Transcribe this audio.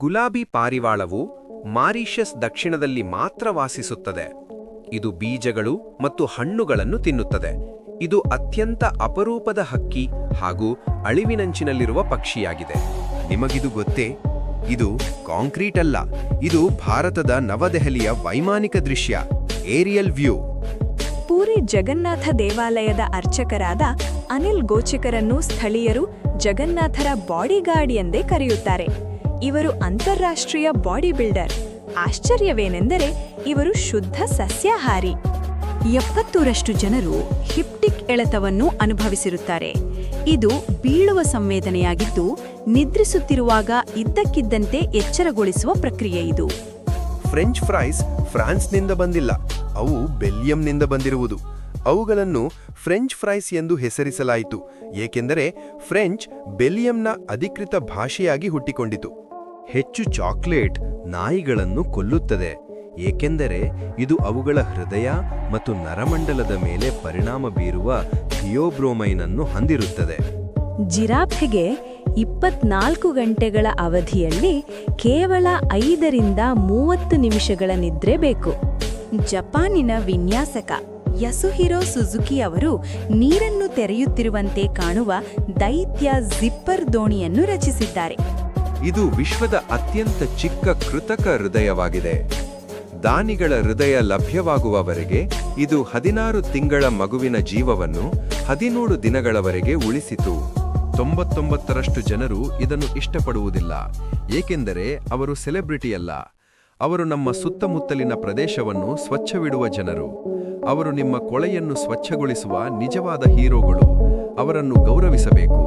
ಗುಲಾಬಿ ಪಾರಿವಾಳವು ಮಾರಿಷಸ್ ದಕ್ಷಿಣದಲ್ಲಿ ಮಾತ್ರ ವಾಸಿಸುತ್ತದೆ. ಇದು ಬೀಜಗಳು ಮತ್ತು ಹಣ್ಣುಗಳನ್ನು ತಿನ್ನುತ್ತದೆ. ಇದು ಅತ್ಯಂತ ಅಪರೂಪದ ಹಕ್ಕಿ ಹಾಗೂ ಅಳಿವಿನಂಚಿನಲ್ಲಿರುವ ಪಕ್ಷಿಯಾಗಿದೆ. ನಿಮಗಿದು ಗೊತ್ತೇ? ಇದು ಕಾಂಕ್ರೀಟ್ ಅಲ್ಲ, ಇದು ಭಾರತದ ನವದೆಹಲಿಯ ವೈಮಾನಿಕ ದೃಶ್ಯ, ಏರಿಯಲ್ ವ್ಯೂ. ಪೂರಿ ಜಗನ್ನಾಥ ದೇವಾಲಯದ ಅರ್ಚಕರಾದ ಅನಿಲ್ ಗೋಚಕರನ್ನು ಸ್ಥಳೀಯರು ಜಗನ್ನಾಥರ ಬಾಡಿಗಾರ್ಡ್ ಎಂದೇ ಕರೆಯುತ್ತಾರೆ. ಇವರು ಅಂತಾರಾಷ್ಟ್ರೀಯ ಬಾಡಿ ಬಿಲ್ಡರ್. ಆಶ್ಚರ್ಯವೇನೆಂದರೆ ಇವರು ಶುದ್ಧ ಸಸ್ಯಾಹಾರಿ. 70ರಷ್ಟು ಜನರು ಹಿಪ್ಟಿಕ್ ಎಳೆತವನ್ನು ಅನುಭವಿಸಿರುತ್ತಾರೆ. ಇದು ಬೀಳುವ ಸಂವೇದನೆಯಾಗಿದ್ದು, ನಿದ್ರಿಸುತ್ತಿರುವಾಗ ಇದ್ದಕ್ಕಿದ್ದಂತೆ ಎಚ್ಚರಗೊಳಿಸುವ ಪ್ರಕ್ರಿಯೆ ಇದು. ಫ್ರೆಂಚ್ ಫ್ರೈಸ್ ಫ್ರಾನ್ಸ್ನಿಂದ ಬಂದಿಲ್ಲ, ಅವು ಬೆಲ್ಜಿಯಂನಿಂದ ಬಂದಿರುವುದು. ಅವುಗಳನ್ನು ಫ್ರೆಂಚ್ ಫ್ರೈಸ್ ಎಂದು ಹೆಸರಿಸಲಾಯಿತು, ಏಕೆಂದರೆ ಫ್ರೆಂಚ್ ಬೆಲ್ಜಿಯಂನ ಅಧಿಕೃತ ಭಾಷೆಯಾಗಿ ಹುಟ್ಟಿಕೊಂಡಿತು. ಹೆಚ್ಚು ಚಾಕ್ಲೇಟ್ ನಾಯಿಗಳನ್ನು ಕೊಲ್ಲುತ್ತದೆ, ಏಕೆಂದರೆ ಇದು ಅವುಗಳ ಹೃದಯ ಮತ್ತು ನರಮಂಡಲದ ಮೇಲೆ ಪರಿಣಾಮ ಬೀರುವ ಥಿಯೋಬ್ರೋಮೈನ್ ಅನ್ನು ಹೊಂದಿರುತ್ತದೆ. ಜಿರಾಫೆಗೆ 24 ಗಂಟೆಗಳ ಅವಧಿಯಲ್ಲಿ ಕೇವಲ 5ರಿಂದ 30 ನಿಮಿಷಗಳ ನಿದ್ರೆ ಬೇಕು. ಜಪಾನಿನ ವಿನ್ಯಾಸಕ ಯಸುಹಿರೋ ಸುಜುಕಿ ಅವರು ನೀರನ್ನು ತೆರೆಯುತ್ತಿರುವಂತೆ ಕಾಣುವ ದೈತ್ಯ ಜಿಪ್ಪರ್ ದೋಣಿಯನ್ನು ರಚಿಸಿದ್ದಾರೆ. ಇದು ವಿಶ್ವದ ಅತ್ಯಂತ ಚಿಕ್ಕ ಕೃತಕ ಹೃದಯವಾಗಿದೆ. ದಾನಿಗಳ ಹೃದಯ ಲಭ್ಯವಾಗುವವರೆಗೆ ಇದು 16 ತಿಂಗಳ ಮಗುವಿನ ಜೀವವನ್ನು 17 ದಿನಗಳವರೆಗೆ ಉಳಿಸಿತು. 99ರಷ್ಟು ಜನರು ಇದನ್ನು ಇಷ್ಟಪಡುವುದಿಲ್ಲ, ಏಕೆಂದರೆ ಅವರು ಸೆಲೆಬ್ರಿಟಿಯಲ್ಲ. ಅವರು ನಮ್ಮ ಸುತ್ತಮುತ್ತಲಿನ ಪ್ರದೇಶವನ್ನು ಸ್ವಚ್ಛವಿಡುವ ಜನರು. ಅವರು ನಿಮ್ಮ ಕೊಳೆಯನ್ನು ಸ್ವಚ್ಛಗೊಳಿಸುವ ನಿಜವಾದ ಹೀರೋಗಳು. ಅವರನ್ನು ಗೌರವಿಸಬೇಕು.